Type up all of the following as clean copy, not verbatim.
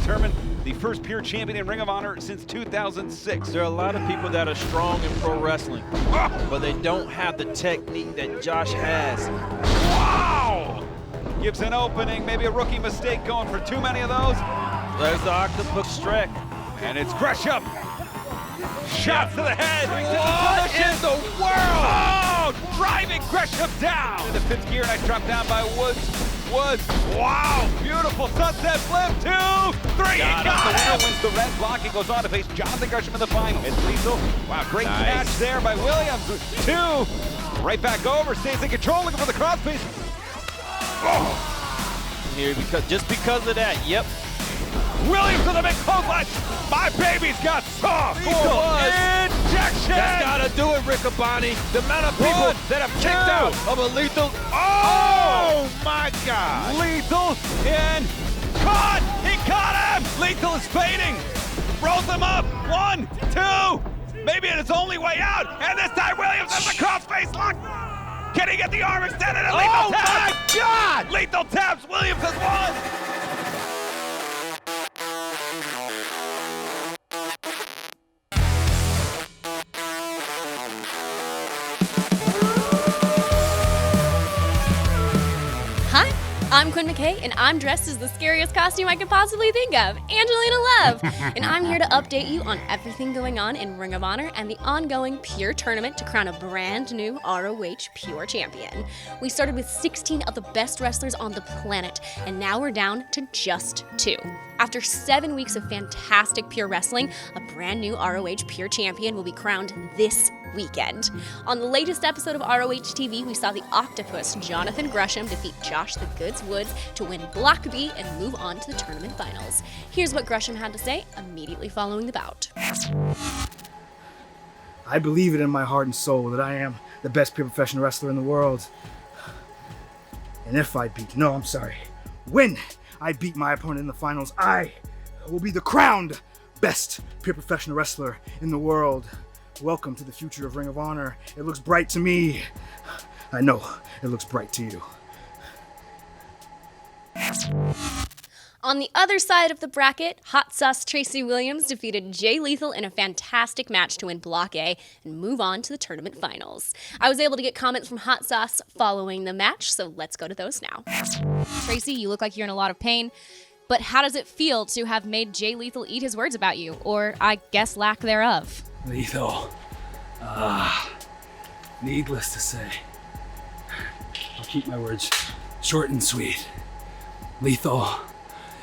determine the first pure champion in Ring of Honor since 2006. There are a lot of people that are strong in pro wrestling, but they don't have the technique that Josh has. Wow! Gives an opening, maybe a rookie mistake going for too many of those. There's the octopus strike. And it's Gresham. Shots to the head. What in the world? Oh, driving Gresham down. In the fifth gear, nice drop down by Woods. Wow, beautiful sunset flip, 2, 3, got it. The winner wins the red block and goes on to face Jonathan Gresham in the final. It's lethal. Wow, great catch there by Williams. 2, right back over, stays in control, looking for the crossface. Oh. Here, just because of that, yep. Williams with a big clothesline. My baby's got soft. Injection. That's gotta do it, Riccaboni. The amount of people that have kicked out of a lethal. Oh my God. Lethal in. Caught. He caught him. Lethal is fading. Rolls him up. 1, 2. Maybe it's his only way out. And this time Williams has the crossface lock. Can he get the arm extended? And Lethal taps. My God. Lethal taps. Williams has won. I'm Quinn McKay, and I'm dressed as the scariest costume I could possibly think of, Angelina Love. And I'm here to update you on everything going on in Ring of Honor and the ongoing Pure Tournament to crown a brand new ROH Pure Champion. We started with 16 of the best wrestlers on the planet, and now we're down to just 2. After 7 weeks of fantastic Pure Wrestling, a brand new ROH Pure Champion will be crowned this weekend. On the latest episode of ROH TV, we saw the Octopus, Jonathan Gresham, defeat Josh the Goods Woods to win Block B and move on to the tournament finals. Here's what Gresham had to say immediately following the bout. I believe it in my heart and soul that I am the best pure professional wrestler in the world. And when I beat my opponent in the finals, I will be the crowned best pure professional wrestler in the world. Welcome to the future of Ring of Honor. It looks bright to me. I know it looks bright to you. On the other side of the bracket, Hot Sauce Tracy Williams defeated Jay Lethal in a fantastic match to win Block A and move on to the tournament finals. I was able to get comments from Hot Sauce following the match, so let's go to those now. Tracy, you look like you're in a lot of pain, but how does it feel to have made Jay Lethal eat his words about you, or I guess lack thereof? Lethal. Needless to say, I'll keep my words short and sweet. Lethal,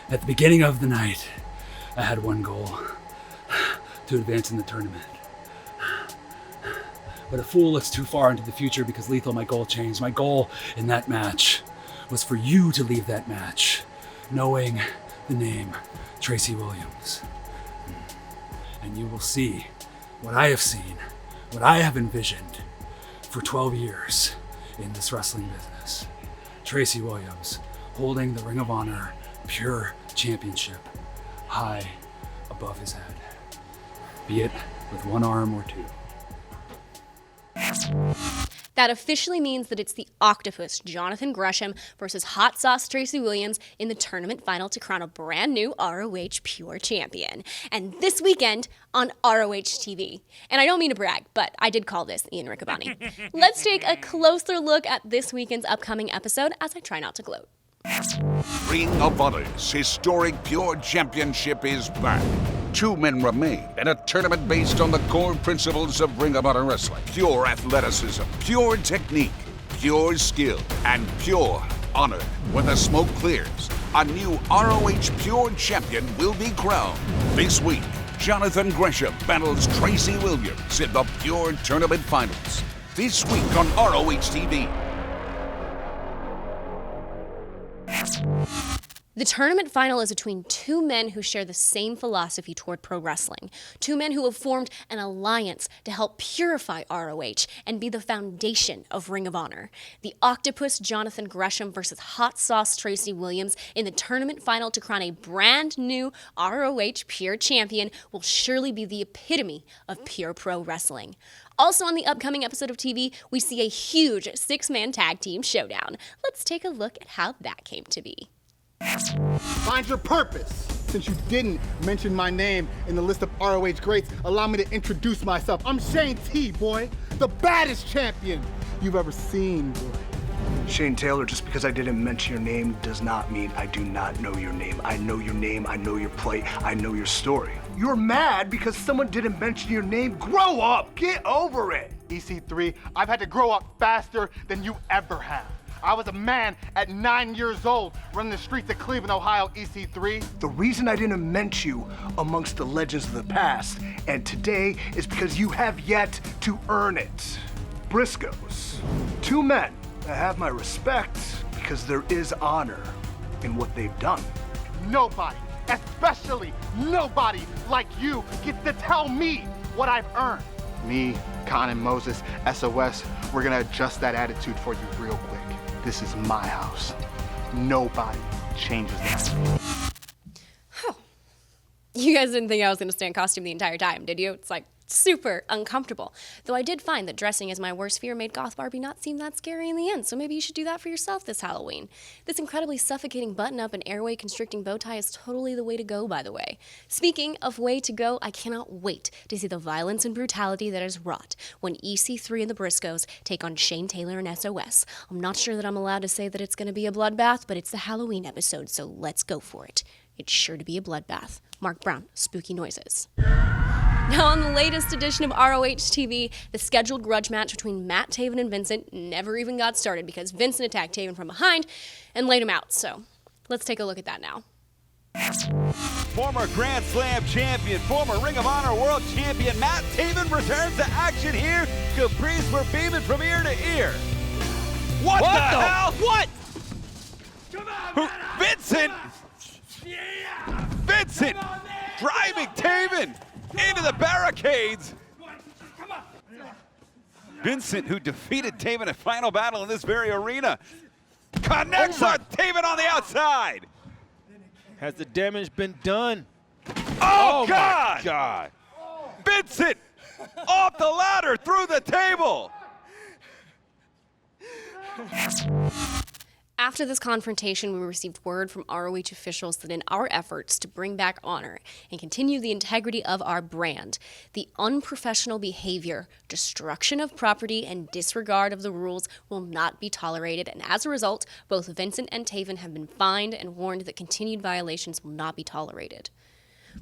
at the beginning of the night, I had one goal, to advance in the tournament. But a fool looks too far into the future because Lethal, my goal changed. My goal in that match was for you to leave that match knowing the name Tracy Williams. And you will see what I have seen, what I have envisioned for 12 years in this wrestling business. Tracy Williams holding the Ring of Honor Pure Championship high above his head, be it with one arm or two. That officially means that it's the Octopus, Jonathan Gresham, versus Hot Sauce Tracy Williams in the tournament final to crown a brand new ROH Pure Champion. And this weekend on ROH TV. And I don't mean to brag, but I did call this Ian Riccaboni. Let's take a closer look at this weekend's upcoming episode as I try not to gloat. Ring of Honor's historic Pure Championship is back. 2 men remain in a tournament based on the core principles of Ring of Honor wrestling. Pure athleticism, pure technique, pure skill, and pure honor. When the smoke clears, a new ROH Pure Champion will be crowned. This week, Jonathan Gresham battles Tracy Williams in the Pure Tournament Finals. This week on ROH TV. The tournament final is between 2 men who share the same philosophy toward pro wrestling. 2 men who have formed an alliance to help purify ROH and be the foundation of Ring of Honor. The Octopus Jonathan Gresham versus Hot Sauce Tracy Williams in the tournament final to crown a brand new ROH Pure Champion will surely be the epitome of pure pro wrestling. Also on the upcoming episode of TV, we see a huge 6-man tag team showdown. Let's take a look at how that came to be. Find your purpose. Since you didn't mention my name in the list of ROH greats, allow me to introduce myself. I'm Shane T, boy. The baddest champion you've ever seen, boy. Shane Taylor, just because I didn't mention your name does not mean I do not know your name. I know your name, I know your plight, I know your story. You're mad because someone didn't mention your name? Grow up, get over it. EC3, I've had to grow up faster than you ever have. I was a man at 9 years old running the streets of Cleveland, Ohio, EC3. The reason I didn't mention you amongst the legends of the past and today is because you have yet to earn it. Briscoes, two men that have my respect because there is honor in what they've done. Nobody, especially nobody like you, gets to tell me what I've earned. Me, Khan, and Moses, SOS, we're gonna adjust that attitude for you real quick. This is my house. Nobody changes that. Oh. You guys didn't think I was going to stay in costume the entire time, did you? It's like super uncomfortable. Though I did find that dressing as my worst fear made Goth Barbie not seem that scary in the end, so maybe you should do that for yourself this Halloween. This incredibly suffocating button-up and airway constricting bow tie is totally the way to go, by the way. Speaking of way to go, I cannot wait to see the violence and brutality that is wrought when EC3 and the Briscoes take on Shane Taylor and SOS. I'm not sure that I'm allowed to say that it's going to be a bloodbath, but it's the Halloween episode, so let's go for it. It's sure to be a bloodbath. Mark Brown, Spooky Noises. Now, on the latest edition of ROH TV, the scheduled grudge match between Matt Taven and Vincent never even got started because Vincent attacked Taven from behind and laid him out. So, let's take a look at that now. Former Grand Slam champion, former Ring of Honor World Champion Matt Taven returns to action here. Caprice were beaming from ear to ear. What the hell? What? Come on, Vincent! Yeah. Vincent driving Taven into the barricades. Vincent, who defeated Taven in final battle in this very arena, connects on Taven on the outside. Has the damage been done? Oh, God! My God! Vincent off the ladder through the table. After this confrontation, we received word from ROH officials that in our efforts to bring back honor and continue the integrity of our brand, the unprofessional behavior, destruction of property, and disregard of the rules will not be tolerated, and as a result, both Vincent and Taven have been fined and warned that continued violations will not be tolerated.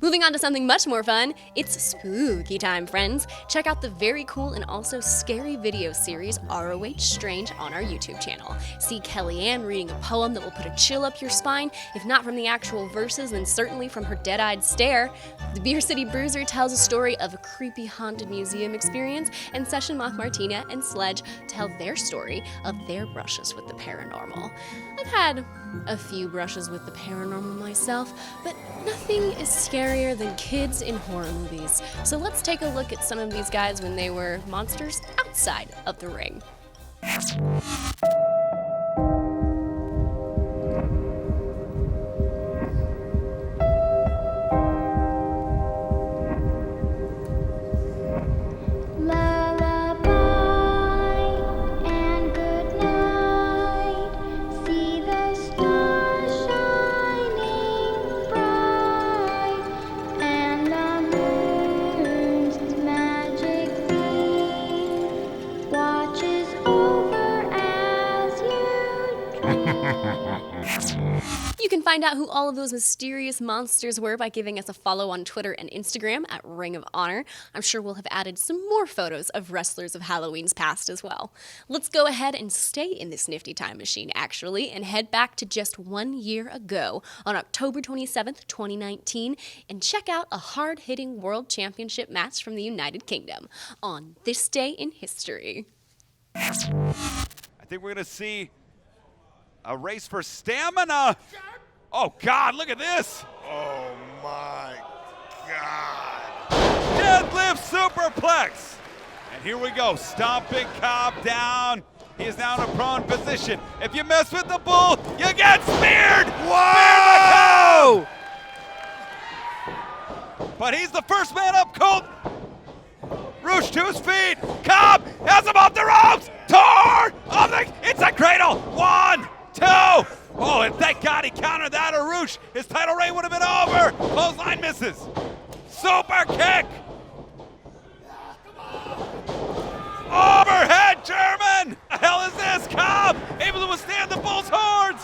Moving on to something much more fun, it's spooky time, friends. Check out the very cool and also scary video series ROH Strange on our YouTube channel. See Kellyanne reading a poem that will put a chill up your spine, if not from the actual verses, then certainly from her dead-eyed stare. The Beer City Bruiser tells a story of a creepy haunted museum experience, and Session Moth Martina and Sledge tell their story of their brushes with the paranormal. I've had a few brushes with the paranormal myself, but nothing is scarier than kids in horror movies. So let's take a look at some of these guys when they were monsters outside of the ring. Find out who all of those mysterious monsters were by giving us a follow on Twitter and Instagram at Ring of Honor. I'm sure we'll have added some more photos of wrestlers of Halloween's past as well. Let's go ahead and stay in this nifty time machine, actually, and head back to just 1 year ago on October 27th, 2019, and check out a hard-hitting World Championship match from the United Kingdom on this day in history. I think we're going to see a race for stamina. Oh, God, look at this. Oh, my God. Deadlift superplex. And here we go, stomping Cobb down. He is now in a prone position. If you mess with the bull, you get speared. Whoa! But he's the first man up, Colt. Roosh to his feet. Cobb has him off the ropes. Tor of the, it's a cradle. 1, 2. Oh, and thank God he countered that, or ROH. His title reign would have been over. Clothesline misses. Super kick. Overhead German. The hell is this? Cobb able to withstand the Bull's horns.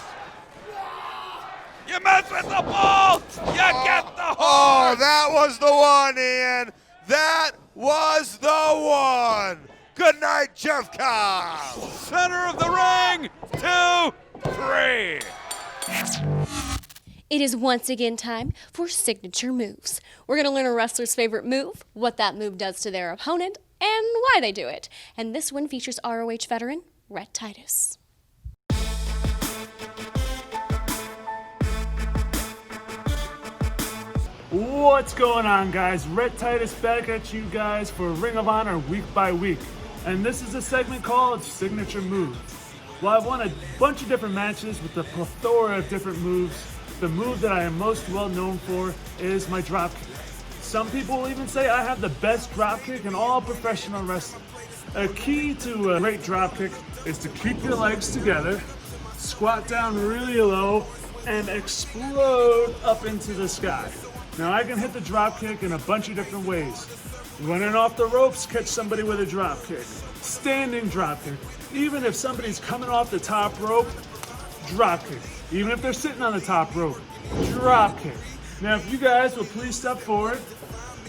You mess with the Bull, you get the horn. Oh, that was the one, Ian. That was the one. Good night, Jeff Cobb. Center of the ring. 2, 3. It is once again time for signature moves. We're going to learn a wrestler's favorite move, what that move does to their opponent, and why they do it. And this one features ROH veteran Rhett Titus. What's going on, guys? Rhett Titus back at you guys for Ring of Honor week by week. And this is a segment called Signature Moves. Well, I've won a bunch of different matches with a plethora of different moves. The move that I am most well known for is my dropkick. Some people will even say I have the best dropkick in all professional wrestling. A key to a great dropkick is to keep your legs together, squat down really low, and explode up into the sky. Now I can hit the dropkick in a bunch of different ways. Running off the ropes, catch somebody with a dropkick. Standing dropkick. Even if somebody's coming off the top rope, dropkick. Even if they're sitting on the top rope, dropkick. Now if you guys will please step forward,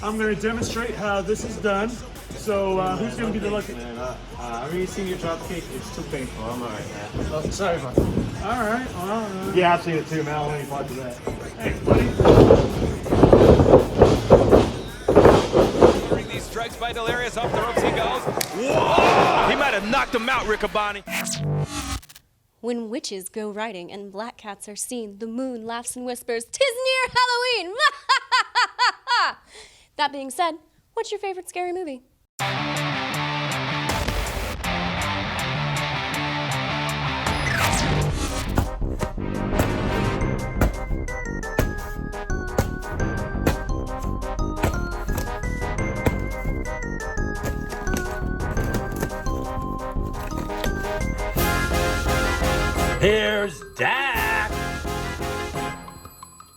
I'm going to demonstrate how this is done. So who's going to be the lucky? I've already seen your dropkick. It's too painful. I'm alright, man. Oh, sorry about that. Alright, well. Yeah, I've seen it too, man. I don't want any part of that. Hey, buddy. These strikes by Delirious off the ropes he goes. Whoa! He might have knocked him out, Riccaboni. When witches go riding and black cats are seen, the moon laughs and whispers, "'Tis near Halloween!" That being said, what's your favorite scary movie? Here's Dak.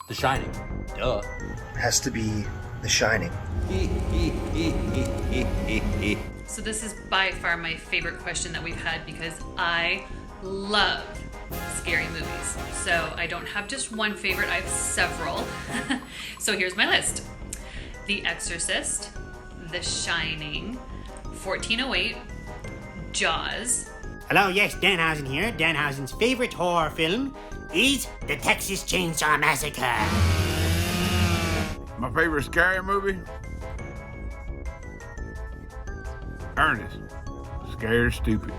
The Shining. Duh. Has to be The Shining. So this is by far my favorite question that we've had because I love scary movies. So I don't have just one favorite, I have several. So here's my list. The Exorcist, The Shining, 1408, Jaws. Hello, yes, Danhausen here. Danhausen's favorite horror film is The Texas Chainsaw Massacre. My favorite scary movie? Ernest. Scared stupid.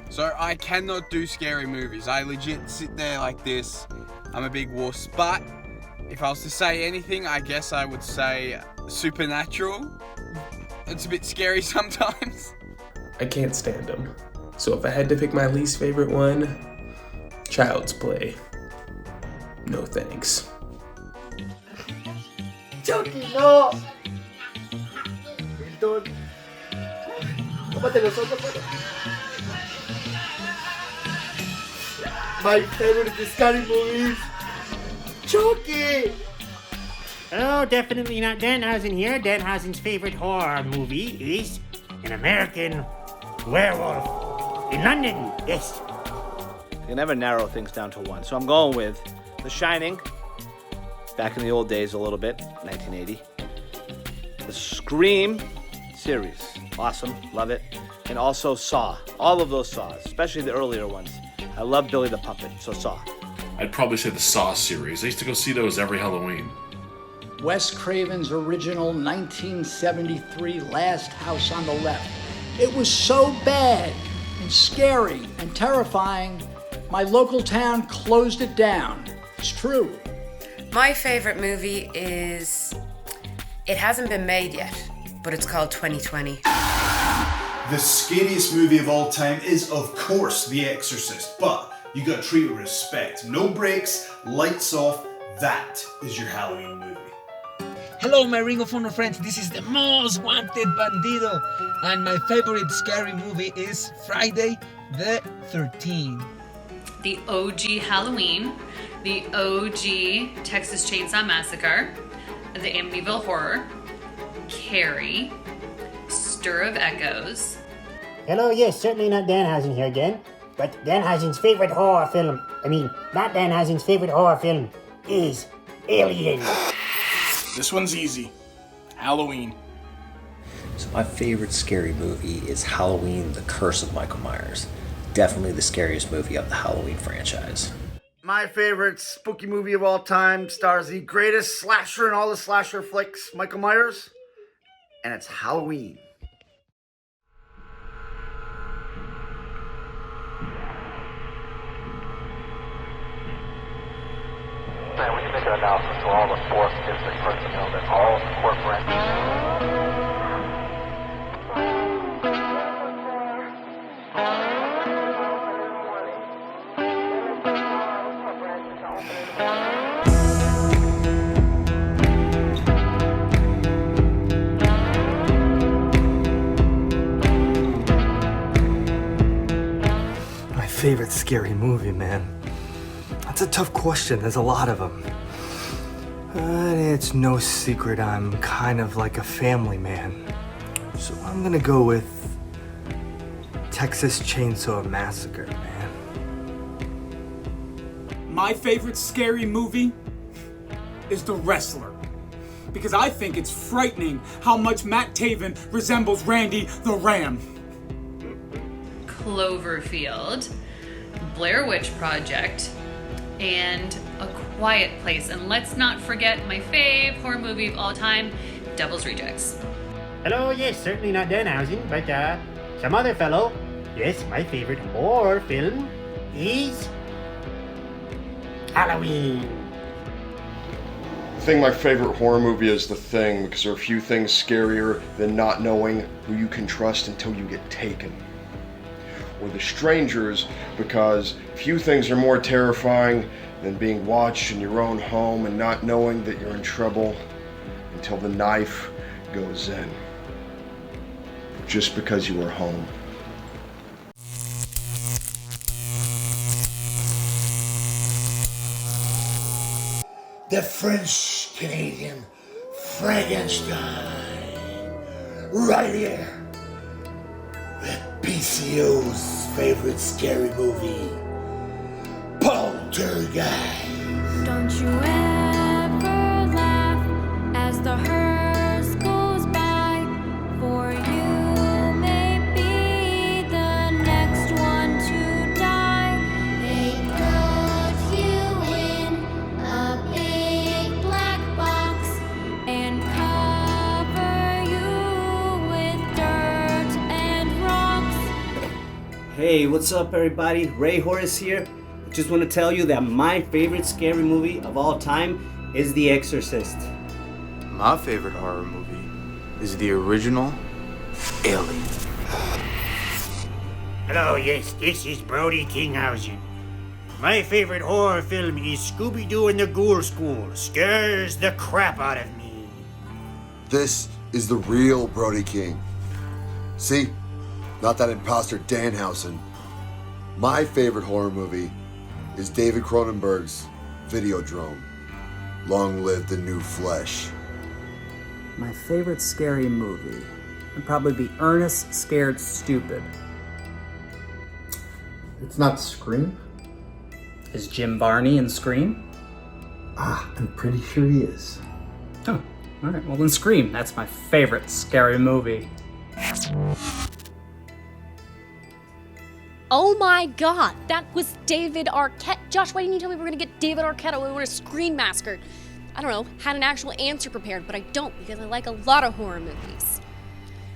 So I cannot do scary movies. I legit sit there like this. I'm a big wuss. But if I was to say anything, I guess I would say Supernatural. It's a bit scary sometimes. I can't stand them. So if I had to pick my least favorite one, Child's Play. No thanks. Chucky, no! Milton. Tómate los ojos, My favorite scary movies. Chucky! Oh, definitely not Danhausen here. Danhausen's favorite horror movie is An American Werewolf. In London, yes. You can never narrow things down to one. So I'm going with The Shining, back in the old days a little bit, 1980. The Scream series, awesome, love it. And also Saw, all of those Saws, especially the earlier ones. I love Billy the Puppet, so Saw. I'd probably say the Saw series. I used to go see those every Halloween. Wes Craven's original 1973 Last House on the Left. It was so bad and scary and terrifying, my local town closed it down. It's true. My favorite movie is, it hasn't been made yet, but it's called 2020. The scariest movie of all time is, of course, The Exorcist, but you gotta treat it with respect. No breaks, lights off, that is your Halloween movie. Hello, my Ring of Honor friends, this is the most wanted bandido, and my favorite scary movie is Friday the 13th. the OG Halloween, the OG Texas Chainsaw Massacre, the Amityville Horror, Carrie, Stir of Echoes. Hello, yes, certainly not Danhausen here again. But Danhausen's favorite horror film, not Danhausen's favorite horror film, is Alien. This one's easy. Halloween. So my favorite scary movie is Halloween, The Curse of Michael Myers. Definitely the scariest movie of the Halloween franchise. My favorite spooky movie of all time stars the greatest slasher in all the slasher flicks, Michael Myers, and it's Halloween. And we can make an announcement to all the 4th district personnel that all corporate. My favorite scary movie, man. That's a tough question. There's a lot of them. But it's no secret I'm kind of like a family man. So I'm gonna go with Texas Chainsaw Massacre, man. My favorite scary movie is The Wrestler. Because I think it's frightening how much Matt Taven resembles Randy the Ram. Cloverfield, Blair Witch Project, and A Quiet Place. And let's not forget my fave horror movie of all time, Devil's Rejects. Hello, yes, certainly not Danhausen, but some other fellow. Yes, my favorite horror film is Halloween. I think my favorite horror movie is The Thing, because there are few things scarier than not knowing who you can trust until you get taken. Or The Strangers, because few things are more terrifying than being watched in your own home and not knowing that you're in trouble until the knife goes in. Just because you were home. The French-Canadian Frankenstein. Right here. With PCO's favorite scary movie, Poltergeist. Don't you ever laugh as the hearse goes by, for you may be the next one to die. They put you in a big black box and cover you with dirt and rocks. Hey, what's up everybody? Ray Horace here. Just want to tell you that my favorite scary movie of all time is The Exorcist. My favorite horror movie is the original Alien. Hello, yes, this is Brodie Kinghausen. My favorite horror film is Scooby-Doo and the Ghoul School. Scares the crap out of me. This is the real Brody King. See? Not that imposter Danhausen. My favorite horror movie is David Cronenberg's Videodrome. Long live the new flesh. My favorite scary movie would probably be Ernest Scared Stupid. It's not Scream? Is Jim Varney in Scream? I'm pretty sure he is. Oh, alright, well then Scream. That's my favorite scary movie. Oh my god, that was David Arquette. Josh, why didn't you tell me we were gonna get David Arquette? I would have Screen Massacred. I don't know, had an actual answer prepared, but I don't because I like a lot of horror movies.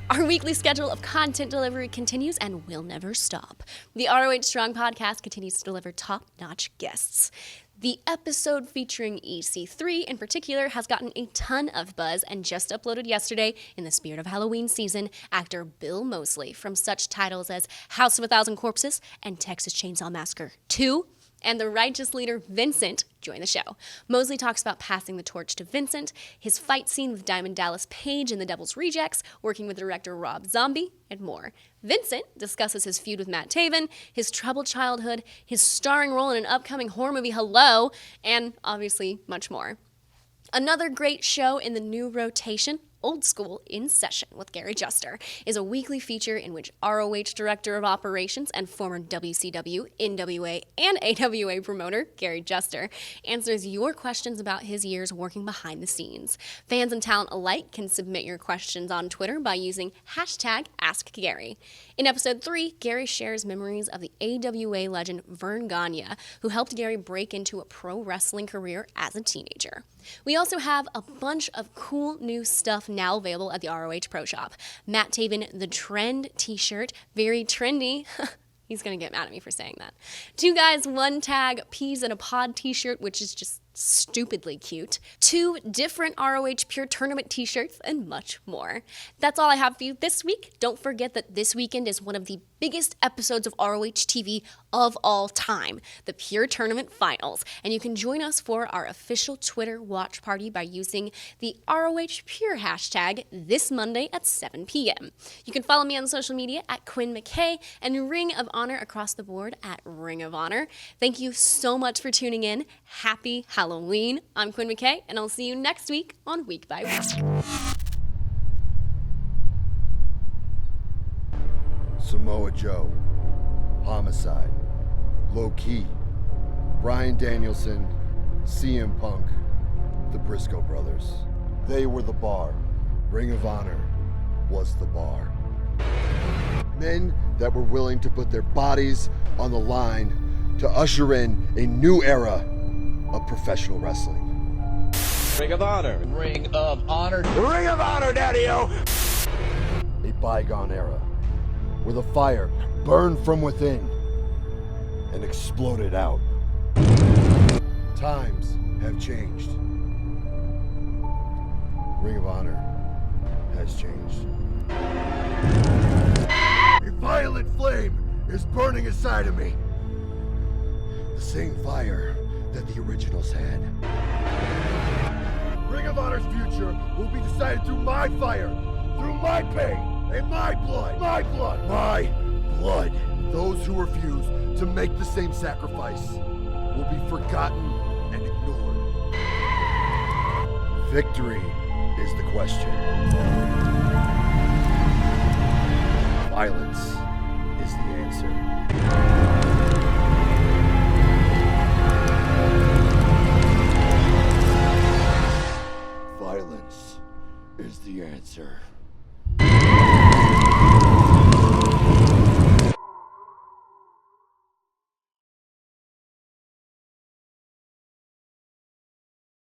Our weekly schedule of content delivery continues and will never stop. The ROH Strong podcast continues to deliver top-notch guests. The episode featuring EC3 in particular has gotten a ton of buzz and just uploaded yesterday in the spirit of Halloween season, actor Bill Moseley from such titles as House of a Thousand Corpses and Texas Chainsaw Massacre 2, and the righteous leader Vincent join the show. Mosley talks about passing the torch to Vincent, his fight scene with Diamond Dallas Page in The Devil's Rejects, working with director Rob Zombie, and more. Vincent discusses his feud with Matt Taven, his troubled childhood, his starring role in an upcoming horror movie, Hello, and obviously much more. Another great show in the new rotation, Old School in Session with Gary Juster, is a weekly feature in which ROH Director of Operations and former WCW, NWA, and AWA promoter Gary Juster answers your questions about his years working behind the scenes. Fans and talent alike can submit your questions on Twitter by using hashtag AskGary. In episode 3, Gary shares memories of the AWA legend Vern Gagne, who helped Gary break into a pro wrestling career as a teenager. We also have a bunch of cool new stuff now available at the ROH Pro Shop. Matt Taven, the Trend t-shirt, very trendy. He's gonna get mad at me for saying that. 2 Guys, 1 Tag, Peas in a Pod t-shirt, which is just stupidly cute. 2 different ROH Pure Tournament t-shirts, and much more. That's all I have for you this week. Don't forget that this weekend is one of the biggest episodes of ROH TV of all time, the Pure Tournament Finals, and you can join us for our official Twitter watch party by using the ROH Pure hashtag this Monday at 7 p.m. You can follow me on social media at Quinn McKay and Ring of Honor across the board at Ring of Honor. Thank you so much for tuning in. Happy Halloween. I'm Quinn McKay, and I'll see you next week on Week by Week. Samoa Joe, Homicide, Low Key, Bryan Danielson, CM Punk, the Briscoe Brothers. They were the bar. Ring of Honor was the bar. Men that were willing to put their bodies on the line to usher in a new era of professional wrestling. Ring of Honor. Ring of Honor. Ring of Honor, Daddy-O! A bygone era where the fire burned from within and exploded out. Times have changed. Ring of Honor has changed. A violent flame is burning inside of me. The same fire that the originals had. Ring of Honor's future will be decided through my fire, through my pain, and my blood. My blood. My blood. Those who refuse to make the same sacrifice will be forgotten and ignored. Victory is the question. Violence is the answer. Violence is the answer.